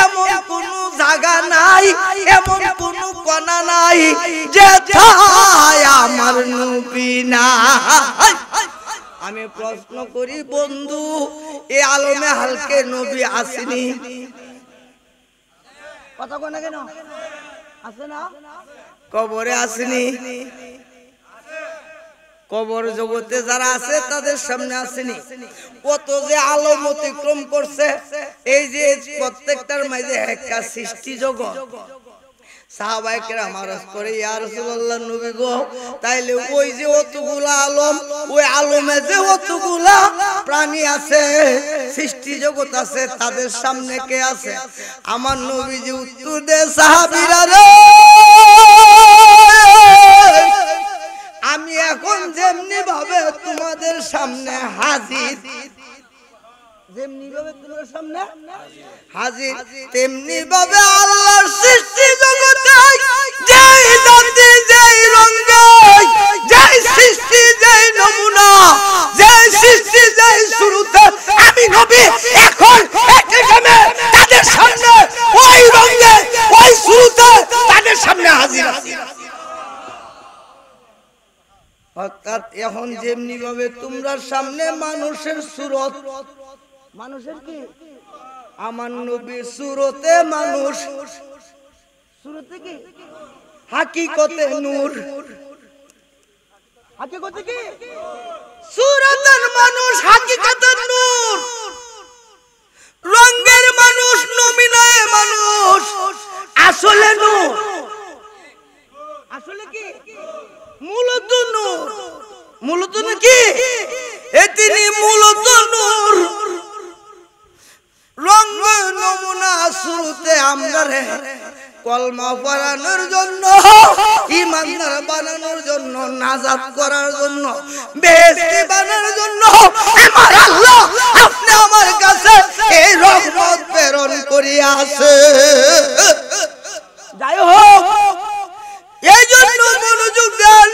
এমন কোন জায়গা নাই, এমন কোন কোণা নাই যেথায় আমার নবী নাই। আমি প্রশ্ন করি বন্ধু, এই আলমে হালকে নবী আসেনি? কথা কয় না কেন? আছে না? কবরে আসেনি? কবর জগতে যারা আছে তাদের সামনে আসেনি? কত যে আলম অতিক্রম করছে। এই যে প্রত্যেকটার মাঝে একটা সৃষ্টি জগৎ। সাহাবায়ে কেরাম আরজ করে, ইয়া রাসূলুল্লাহ নবী গো, তাইলে ওই যে অতগুলা আলম, ওই আলমে যে অতগুলা প্রাণী আছে, সৃষ্টি জগৎ আছে, তাদের সামনে কে আছে? আমার নবীজি উত্তর দেয়, সাহাবীরা রে, আমি এখন যেমনি ভাবে তোমাদের সামনে হাজির, যেমনি ভাবে তোমাদের সামনে হাজির, তেমনি ভাবে আল্লাহর সৃষ্টি জগতে যেই জাতি, যেই রঙে, যেই সৃষ্টি, যেই নমুনা, যেই সৃষ্টি, যেই শুরুতে, আমি নবী এখন একই টাইমে তাদের সামনে ওই রঙে, ওই শুরুতে তাদের সামনে হাজির আছি। অর্থাৎ এখন যেমনি ভাবে তোমরা সামনে মানুষের সুরত, মানুষের কি? আমার নবীর সুরতে মানুষ, সুরতে কি? হাকিকতে নূর, হাকিকতে কি? সুরতের মানুষ, হাকিকতের নূর, রঙের মানুষ, নমিনায় মানুষ, আসলে নূর, আসলে কি? মূলত নূর, মূলত নাকি? এ তিনি মূলত নূর, রঙ নমুনা, শুরুতে আমরা রে কলমা পড়ানোর জন্য, ঈমানদার বানানোর জন্য, নাজাত করার জন্য, বেহেশতি বানানোর জন্য আমার আল্লাহ আপনি আমার কাছে এই রহমত প্রেরণ করিয়াছে। যাই হোক, এই জন্য মনোযোগ দেন।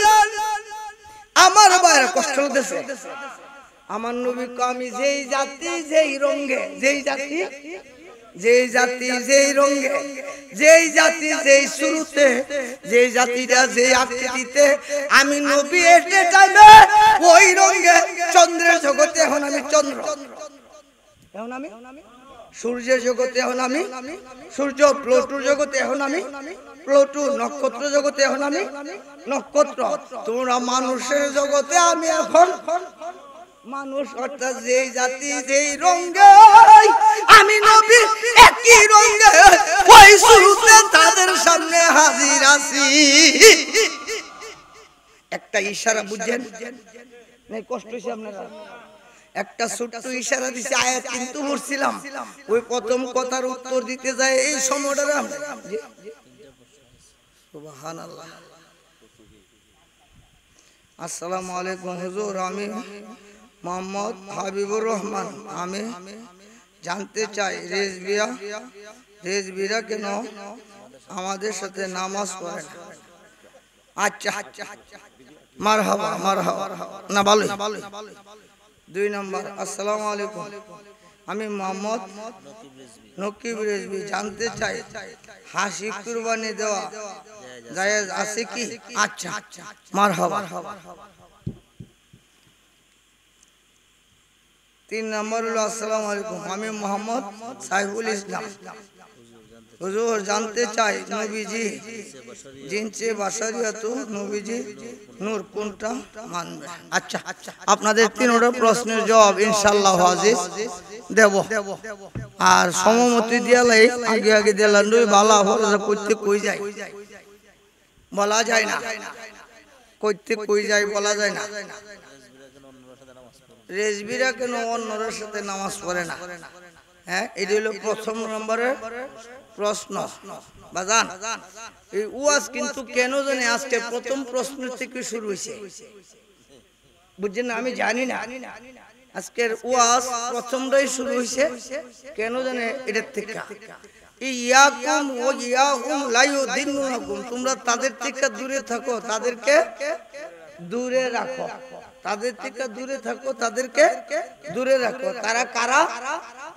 আমার বাইরে কষ্ট হতেছে, আমার নবী আমি যেই জাতি, যেই রঙে, যেই জাতি, যেই জাতি, যেই রঙে, যেই জাতি, যেই শুরুতে, যেই জাতিটা, যেই আকৃতিতে, আমি নবী এটে টাইমে ওই রঙে, চন্দ্রের জগতে এখন আমি চন্দ্র, এখন আমি সূর্যের জগতে, এখন আমি সূর্য, প্লুটোর জগতে এখন আমি প্লুটো, নক্ষত্র জগতে এখন আমি নক্ষত্র, তোমরা মানুষের জগতে আমি এখন মানুষ। অর্থাৎ যেই জাতি, যেই রঙে, আমি নবী একই রঙে ওই শুরুতে তাদের সামনে হাজির আছি। একটা ইশারা বুঝছেন? নাই কষ্ট হইছে আপনারা? একটা ছোট্ট ইশারা দিছে, আয়াত কিন্তু পড়ছিলাম, ওই প্রথম কথার উত্তর দিতে যায় এই সময়টা। সুবহানাল্লাহ। আসসালামু আলাইকুম হুজুর, আমি মোহাম্মদ হাবিবুর রহমান। আমি জানতে চাই রেজবিরা কেন আমাদের সাথে নামাজ পড়ে না? আচ্ছা, মারহাবা, মারহাবা, না ভালো। 2 নম্বর, আসসালামু আলাইকুম, আমি মোহাম্মদ নকিব রেজবি, জানতে চাই হাসি কুরবানি দেওয়া জায়েজ আছে কি? আচ্ছা, মারহাবা। 3 নম্বর হলো, আসসালামু আলাইকুম, আমি মোহাম্মদ সাইফুল ইসলাম, হুজুর জানতে চাই নবীজি জিনসে বাশারিয়াতু, নবীজি নূর, কোনটা মানবে? আচ্ছা, আপনাদের 3টা প্রশ্নের জবাব ইনশাআল্লাহ হাজির দেব। আর সমমতি দিয়ালাই আগে আগে দিলাম, ভালো ফরজা করতে কই যায়, বলা যায় না, করতে কই যায় বলা যায় না। রেজবিরা কেন অন্যদের সাথে নামাজ পড়ে না? হ্যাঁ, এটা হলো প্রথম নম্বরের প্রশ্ন। বাজান, এই ওয়াজ কিন্তু কেন জানি আজকে প্রথম প্রশ্ন থেকে শুরু হয়েছে, বুঝছেন না? আমি জানি না, আজকের ওয়াজ প্রথমটাই শুরু হয়েছে কেন জানি এটার থেকে। ইয়াকুম ও ইয়াহুম লা ইউদিনুকুম, তোমরা তাদের থেকে দূরে থাকো, তাদেরকে দূরে রাখো। তাদের থেকে দূরে থাকো, তাদেরকে দূরে রাখো। তারা কারা?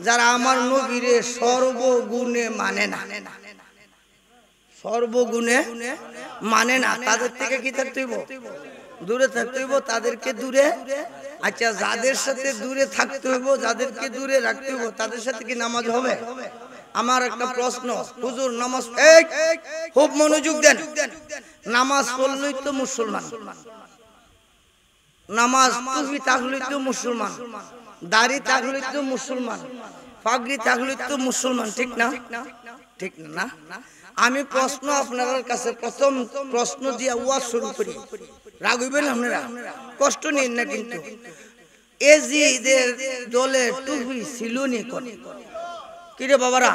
যারা আমার নবীরে সর্বগুণে মানে না, সর্বগুণে মানে না, তাদের থেকে কি থাকতে হইব? দূরে থাকতে হইব, তাদেরকে দূরে। আচ্ছা, যাদের সাথে দূরে থাকতে হইব, যাদেরকে দূরে রাখতে হইব, তাদের সাথে কি নামাজ হবে? আমার একটা প্রশ্ন, হুজুর নামাজ, খুব মনোযোগ দেন, নামাজ পড়লেই তো মুসলমান, নামাজ টুপি থাকলেই তো মুসলমান, দাড়ি থাকলেই তো মুসলমান, পাগড়ি থাকলেই তো মুসলমান, ঠিক না? ঠিক না? আমি প্রশ্ন আপনাদের কাছে প্রথম প্রশ্ন দিয়ে ওয়াজ শুরু করি, রাগ হইবেন আপনারা, কষ্ট নিন না। কিন্তু এজিদের দলে টুপি ছিল নি? কি রে বাবারা,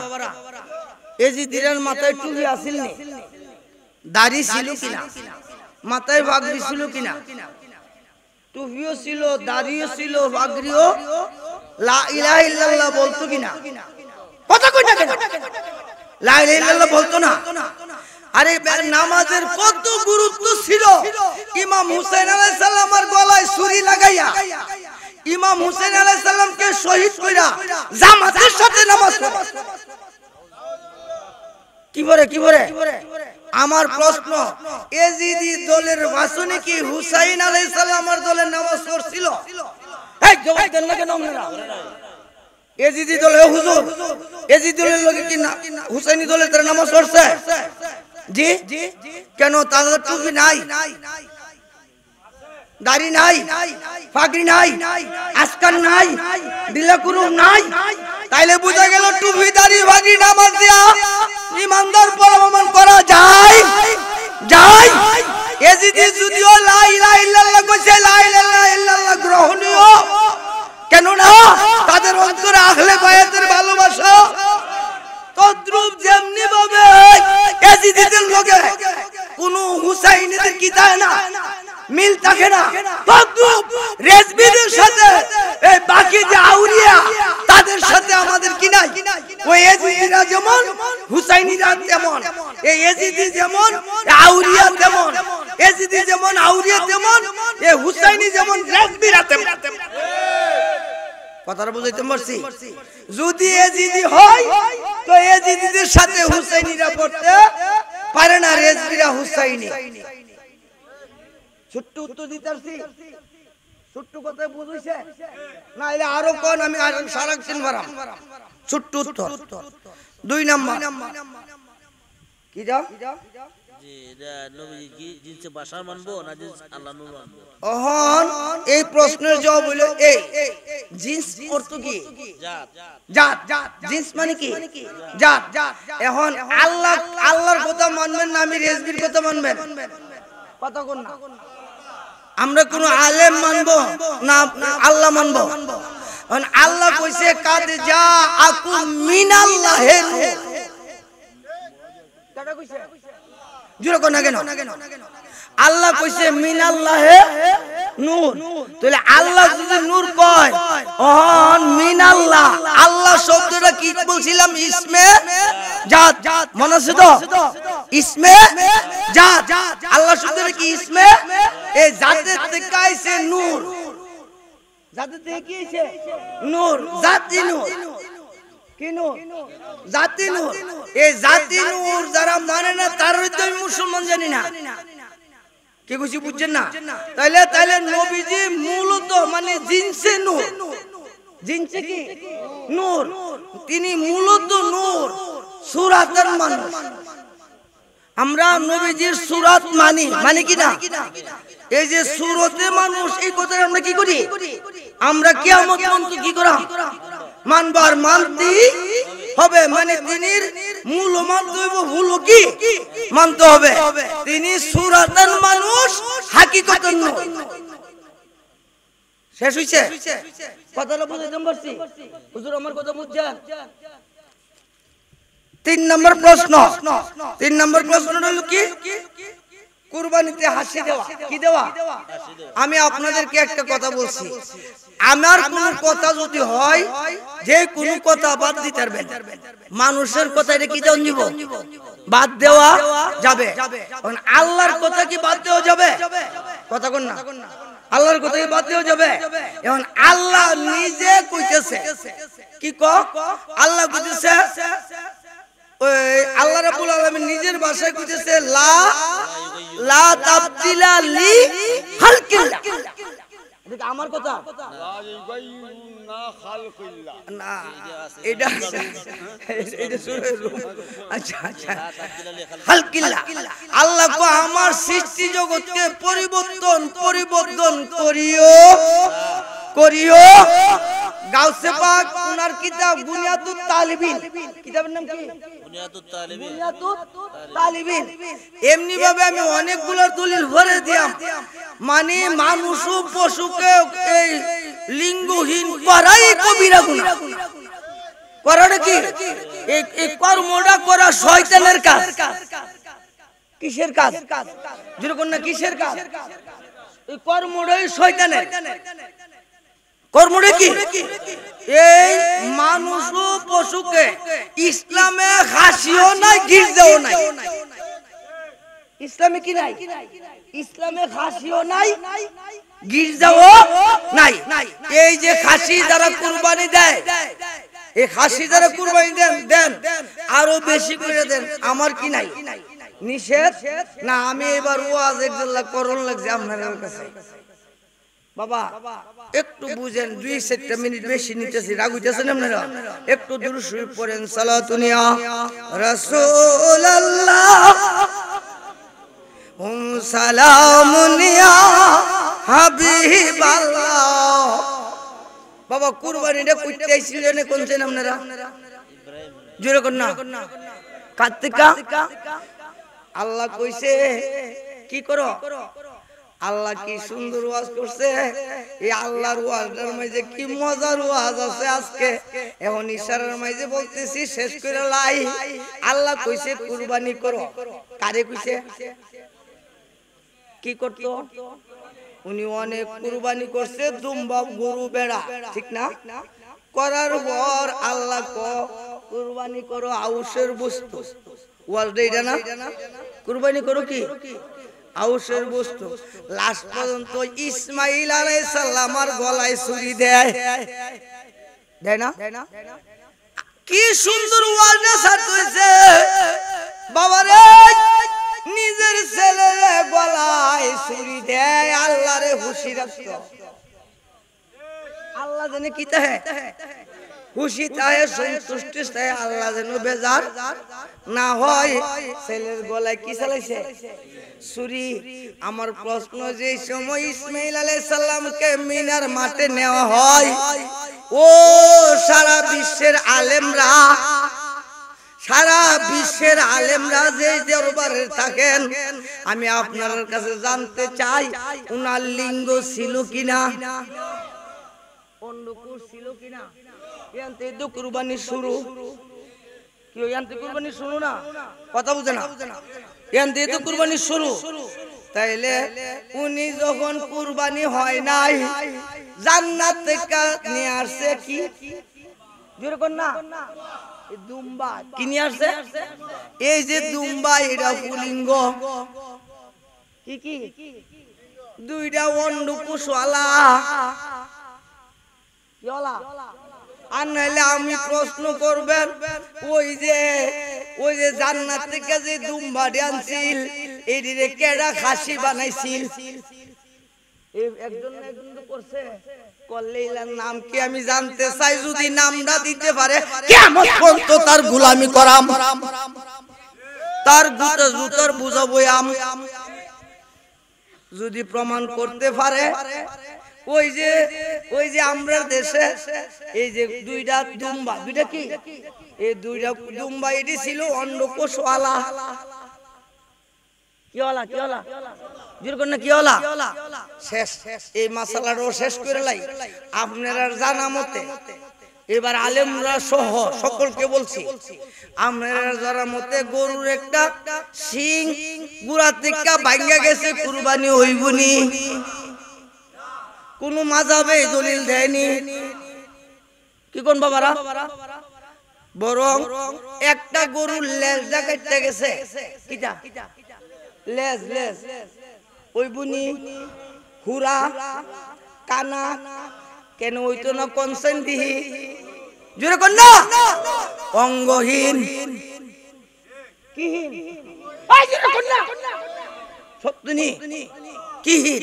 এজিদের মাথায় টুপি আসিল নি? দাড়ি ছিল কিনা? মাথায় পাগড়ি ছিল কিনা? টুপিও ছিল, দাড়িও ছিল, পাগড়িও, লা ইলাহা ইল্লাল্লাহ বলতো কিনা? কথা কই না কেন? লা ইলাহা ইল্লাল্লাহ বলতো না? আরে নামাজের কত গুরুত্ব ছিল। ইমাম হুসাইন আলাইহিস সালামের গলায় ছুরি লাগাইয়া ইমাম হুসাইন আলাইহিস সালামকে শহীদ কইরা জামাতের সাথে নামাজ পড়ে। কি বলে? আমার প্রশ্ন, এজিদি দলের ভাষণে কি হুসাইন আলাইহিস সালামের দলের নামাজ পড়ছিল? এই জবাব দেন না কেন আপনারা? এজিদি দলে, হুজুর এজিদি দলের লোকে কি হুসাইনি দলে তারা নামাজ পড়ছে? জি। কেন? তাদের টুপি নাই, দাড়ি নাই, পাগড়ি নাই, আসকান নাই, দিলাকুরুম নাই। তাইলে বুঝা গেল টুপি দাড়ি পাগড়ি নামাজ দিয়া ইমানদার প্রমাণ করা যায়? এজিদি যদিও লা ইলাহা ইল্লাল্লাহ কইছে, লা ইলাহা ইল্লাল্লাহ গ্রহণীয়, কেন না? তাদের অন্তরে আহলে বায়াতের ভালোবাসা। তদ্রূপ যেমনি ভাবে এজিদিদের লগে কোন হুসাইনিদের কি থাকে না, মিল থাকে না, তদ্রূপ রেজবিদের সাথে এই বাকি যে আউলিয়া তাদের সাথে আমাদের কি নাই? ওই এজিদিরা যেমন হুসাইনিরা তেমন, এই এজিদি যেমন আউলিয়া তেমন, এজিদি যেমন আউলিয়া তেমন, এই হুসাইনি যেমন রেজবিরা তেমন। কথাটা বুঝাইতে পারছি? যদি এজিদি হয় তো এজিদিদের সাথে হুসাইনিরা পড়তে পারে না, রেজবিরা হুসাইনি। ছোট্ট উত্তর দিতে পারছি? ছোট্ট কথা বুঝাইছে না? এলে আরো কোন, আমি আর সারা দিন ভরাম। ছোট্ট উত্তর। 2 নাম্বার কি দাও? এই প্রশ্নের জবাব হইল এই, জিন্স অর্থ কি? জাত। জিন্স মানে কি? জাত। এখন আল্লাহর কথা মানবেন না আমি রেজবির কথা মানবেন? কথা কোন না? আমরা কোন আলেম মানবো না আল্লাহ মানবো? আল্লাহ কইছে কাদ যা আকুম মিনাল্লাহি নূর, কাটা কইছে জুরে কোন না কেন? আল্লাহ কইছে মিনাল্লাহি নূর। তাহলে আল্লাহ যদি নূর কয়, ওহন মিনাল্লাহ, আল্লাহ শব্দটা কি বলছিলাম? ইসমে জাত। মনে আছে তো? ইসমে জাত। আল্লাহ শব্দটা কি? ইসমে। এই জাতের থেকে আইছে নূর, জাতের থেকে কি আইছে? নূর, জাতি নূর। কি নূর? জাতি নূর। এই জাতি নূর যারা মানে না তার হইতে মুসলমান জানি না। কি কিছু বুঝছেন না? তাইলে নবীজি মূলত মানে জিনসে নূর। জিনসে কি? নূর। তিনি মূলত নূর, সূরাতের মানুষ। আমরা নবীজির সূরাত মানি কি না? এই যে সূরতে মানুষ, এই কথা আমরা কি করি? আমরা কিয়ামত পর্যন্ত কি করা? মানবার মানতে হবে। মানে তিনি মূল মানতে হইব, ভুল কি মানতে হবে। তিনি সূরাতের মানুষ, হাকিকতের নয়। শেষ হইছে? কথাটা বুঝাইতে পারছি? হুজুর আমার কথা বুঝছেন? 3 নম্বর প্রশ্ন। 3 নম্বর প্রশ্নটা হলো কি? কুরবানিতে হাসি দেওয়া। কি দেওয়া? আমি আপনাদেরকে একটা কথা বলছি, আমার কোন কথা যদি হয়, যে কোন কথা বাদ দিতে পারবেন, মানুষের কথা এটা কি দেওয়া যাব? বাদ দেওয়া যাবে। আল্লাহর কথা কি বাদ দেওয়া যাবে? কথা কোন না? আল্লাহর কথাই বাদ দিয়ে যাবে। এখন আল্লাহ নিজে কইতেছে কি আল্লাহ কইতেছে ওই আল্লাহ রাব্বুল আলামিন নিজের ভাষায় কইতেছে লা তাবদিলা লি খালকিল্লাহ। এটা আমার কথা না, এটা আচ্ছা আচ্ছা খালকিল্লাহ। আল্লাহ কো আমার সৃষ্টি জগৎকে পরিবর্তন করিও। গাউসে পাক উনার কিতাব বুনিয়াতুত তালিবিন, কিতাবের নাম কি? বুনিয়াতুত তালিবিন। এমনি ভাবে আমি অনেকগুলো দলিল ভরে দিলাম, মানে মানুষ ও পশুকে এই লিঙ্গহীন করাই কবিরা গুনাহ। করাটা কি? এই কর্মটা করা শয়তানের কাজ। কিসের কাজ? যেরকম না কিসের কাজ? এই কর্মটাই শয়তানের। কর্মটা কি? এই মানুষ ও পশুকে ইসলামে হাসিও নাই, গির্জাও নাই। ইসলামে কি নাই? ইসলামে খাসিও নাই, গির্জাও নাই। এই যে খাসি যারা কুরবানি দেয়, এই খাসি যারা কুরবানি দেন আরো বেশি করে দেন, আমার কি নাই? নিষেধ না। আমি এবার ওয়াজের জন্য করণ লাগছে আপনাদের কাছে। বাবা একটু বুঝেন, 2-4 মিনিট বেশি নিতেছি, রাগ হইতেছেন আপনারা? একটু দুরূদ শরীফ পড়েন, সালাতুন ইয়া রাসূলুল্লাহ সালামুন ইয়া হাবিবাল্লাহ। বাবা কুরবানিটা কইতে আইছিলেন কোন চেন আপনারা? জোরে কোন না? কার্তিকা আল্লাহ কইছে কি করো? আল্লাহ কি সুন্দর ওয়াজ করছে। এই আল্লাহর ওয়াজের মাঝে কি মজার ওয়াজ আছে আজকে। এখন ইশারার মাঝে বলতেছি শেষ করে লাই। আল্লাহ কইছে কুরবানি করো। কারে কইছে? কি করতো? উনি অনেক কুরবানি করছে, দুম্বা, গরু, বেড়া, ঠিক না? করার পর আল্লাহ কুরবানি করো আউশের বস্তু। ওয়াজটা এটা না? কুরবানি করো কি? আউশের বস্তু। লাস্ট পর্যন্ত ইসমাইল আলাইহিস সালামের গলায় ছুরি দেয় না? কি সুন্দর ওয়াজটা ছাড়তেছে বাবারে। নিজের ছেলের গলায় ছুরি দেয়, আল্লাহরে খুশি রাখতো। আল্লাহ জানে কি তাহে খুশি, তাহে সন্তুষ্টি, তাহে আল্লাহ যেন বেজার না হয়। ছেলের গলায় কি চালাইছে? ছুরি। আমার প্রশ্ন, যে সময় ইসমাইল আলাইহিস সালামকে মিনার মাঠে নেওয়া হয়, ও সারা বিশ্বের আলেমরা যে দরবারে থাকেন, আমি আপনার কাছে জানতে চাই উনার লিঙ্গ ছিল কিনা, অন্ডকোষ ছিল কিনা। ইয়ান্তে তো কুরবানি শুরু। কি ইয়ান্তে কুরবানি শুরু না? কথা বুঝে না? ইয়ান্তে তো কুরবানি শুরু। তাইলে উনি যখন কুরবানি হয় নাই, জান্নাত থেকে নিয়ে আসছে কি? যেরকম না দুম্বা কি নিয়ে আসছে? এই যে দুম্বা, এটা পুলিঙ্গ। কি দুইটা অন্ডকোষওয়ালা। আর নাহলে আমি প্রশ্ন করবেন, ওই যে জান্নাত থেকে যে দুম্বাটি আনছিল, এদিকে কেডা খাসি বানাইছিল? একজন করছে। কল্লেইলার নাম কি আমি জানতে চাই। যদি নামটা দিতে পারে, কিয়ামত পর্যন্ত তার গোলামি করাম, তার জুতোর বুঝাবো। যদি প্রমাণ করতে পারে, ওই যে আমরা দেশে এই যে দুইটা দুম্বা, দুইটা কি এই দুইটা দুম্বা, এটি ছিল অন্ডকোষওয়ালা। এই মাসালাটাও শেষ করে লাই আপনারা জানা মতে। এবার আলেমরা সহ সকলকে বলছি, আপনারা যারা মতে গরুর একটা শিং গুড়া থেকে ভাঙ্গা গেছে, কুরবানি হইবনি। কোন মাযহাবে দলিল দেয়নি। কি কোন বাবারা? বরং একটা গরুর লেজটা কাটতে গেছে, কিটা লেজ ওই বুনি হুরা কানা কেন হইতো না কনসেন্টদিহি জোরে কোন না অঙ্গহীন কিহীন এই জোরে কোন না সত্যনি কিহীন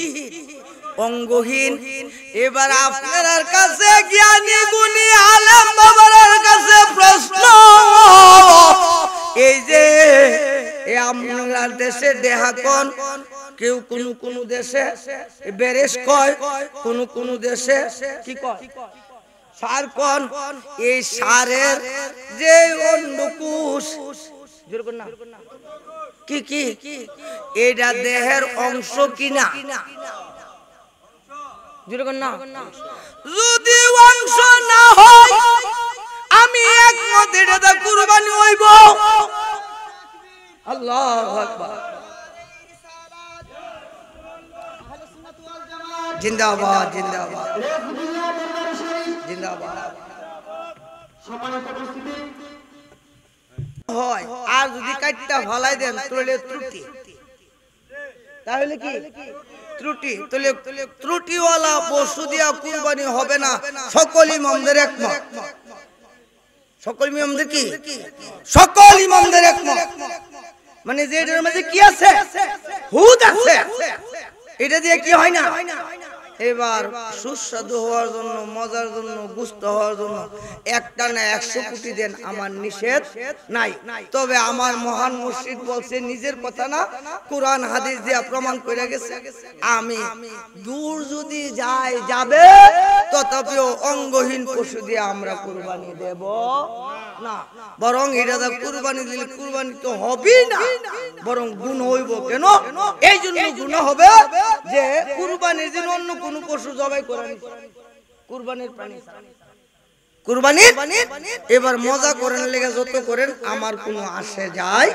অঙ্গহীন এবার আপনার কাছে জ্ঞানী গুণী আলেম বাবার কাছে প্রশ্ন এই যে আমরা দেশে দেহা কোন কেউ কোন দেশে বেরেশ কয় কোন দেশে কি কয় সার কোন এই সারের যে অন্ডকোষ জোরে কোন না কি এটা দেহের অংশ কিনা জোরে কোন না যদি অংশ না হয় আমি একমত এটা কুরবানি হইব আল্লাহু আকবার জিন্দাবাদ জিন্দাবাদ জিন্দাবাদ সম্মানিত উপস্থিতি হয় আর যদি কাটটা ফলাই দেন তাহলে ত্রুটি তাহলে কি ত্রুটি তাহলে ত্রুটিওয়ালা পশু দিয়া কুরবানি হবে না সকল ইমামদের একমত সকল ইমামদের কি সকল ইমামদের একমত মানে যে এটার মধ্যে কি আছে হুদ আছে এটা দিয়ে কি হয় না এবার সুস্বাদু হওয়ার জন্য মজার জন্য গুস্ত হওয়ার জন্য একটা না 100 কোটি দেন আমার নিষেধ নাই তবে আমার মহান মুর্শিদ বলছে নিজের কথা না কুরআন হাদিস দিয়া প্রমাণ করে গেছে আমি দূর যদি যাবে তথাপিও অঙ্গহীন পশু দিয়ে আমরা কুরবানি দেব না বরং এটা কুরবানি দিলে কুরবানি তো হবে না বরং গুণ হইব কেন এই জন্য গুণ হবে যে কুরবানির দিন অন্য কোন পশু জবাই করেন কুরবানির প্রাণী কুরবানি এবার মজা করেন লেগে যত করেন আমার কোনো আসে যায়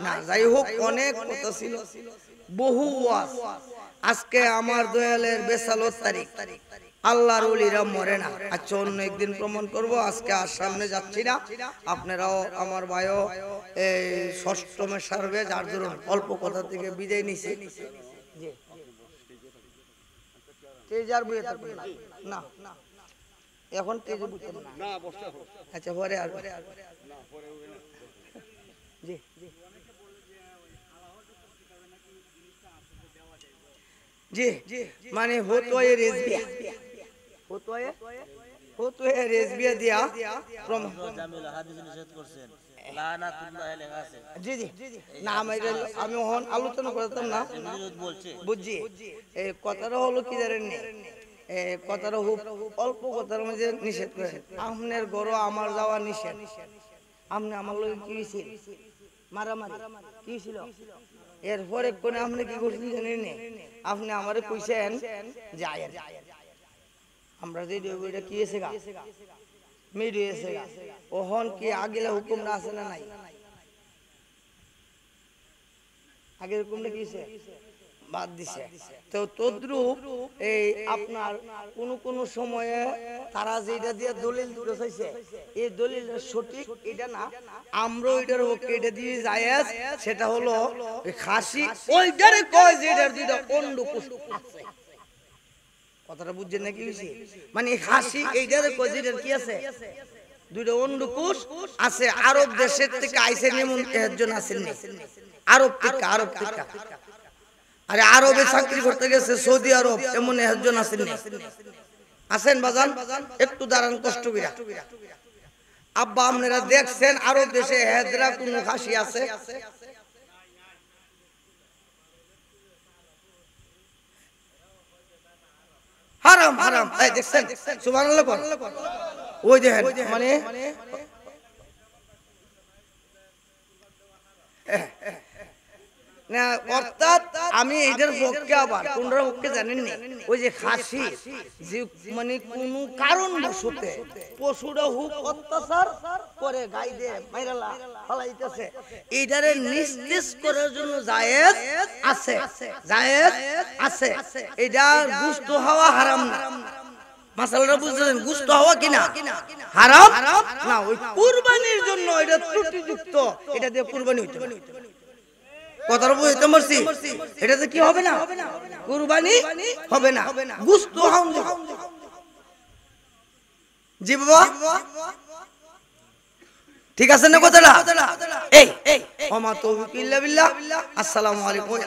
না যাই হোক অনেক কথা ছিল বহু ওয়াজ আজকে আমার দয়ালের বেসালত তারিখ আল্লাহর ওলিরা মরে না আচ্ছা অন্য একদিন প্রমাণ করব আজকে আর সামনে যাচ্ছি না আপনারাও আমার ভাইও এই ষষ্ঠমে সারবে যার জন্য অল্প কথা থেকে বিদায় নিছি জি তেজার বইয়ে থাকবে না এখন তেজে বুঝতে না আচ্ছা পরে আর না পরে জি জি মানে হতোয়ে রেজবিয়া হতোয়ে রেজবিয়া দিয়া জামিল হাদিস নিষেধ করেছেন লানাতুল্লাহ লেখা আছে জি নাম আমি ওহন আলোচনা করতাম না বলছে বুঝছি এই কথাটা হলো কি জানেন এই কথাটা খুব অল্প কথার মধ্যে নিষেধ করে আপনার ঘর আমার যাওয়া নিষেধ আপনি আমার লগে কি হইছিল মারামারি কি ছিল এরপরে কোন আপনি কি করছেন জানেন না আপনি আমারে কইছেন যায় আমরা যে এটা কি এসে গা মিড এসে গা ওহন কি আগেলা হুকুম না আছে না নাই আগের হুকুমটা কি আছে বাদ দিছে তো তদ্রূপ এই আপনার কোন সময়ে তারা যেটা দিয়ে দলিল দিতে চাইছে এই দলিলটা সঠিক এটা না আমরা ওইটার পক্ষে এটা দিয়ে জায়েজ সেটা হলো খাসি ওইটারে কয় যে এটার দুইটা অন্ডকোষ আছে কথাটা বুঝছেন নাকি হইছে মানে খাসি এইটারে কয় যে এটার কি আছে দুইটা অন্ডকোষ আছে আরব দেশের থেকে আইছে নেমন একজন আছেন আরব থেকে আরে আরবে চাকরি করতে গেছে সৌদি আরব এমন একজন আছেন আছেন বাজান একটু দাঁড়ান কষ্ট কইরা আব্বা আপনারা দেখছেন আরব দেশে হেদরা কোন খাসি আছে হারাম হারাম এই দেখছেন সুবহানাল্লাহ ওই দেখেন মানে না অর্থাৎ আমি এদের পক্ষে আবার কোনরা পক্ষে জানেন না ওই যে খাসি যে মানে কোন কারণ বশতে পশুরা হুক অত্যাচার করে গাই দে মাইরালা ফলাইতেছে এইটারে নিস্তেজ করার জন্য জায়েজ আছে এটা গুস্ত হওয়া হারাম না মাসালাটা বুঝছেন গুস্ত হওয়া কিনা হারাম না ওই কুরবানির জন্য এটা ত্রুটিযুক্ত এটা দিয়ে কুরবানি হইতে পারে কথার বুঝতে পারছি এটাতে কি হবে না কুরবানি হবে না গোশত হাম জি বাবা ঠিক আছে না কথাটা এই ওমা তৌফিক ইল্লা বিল্লাহ আসসালামু আলাইকুম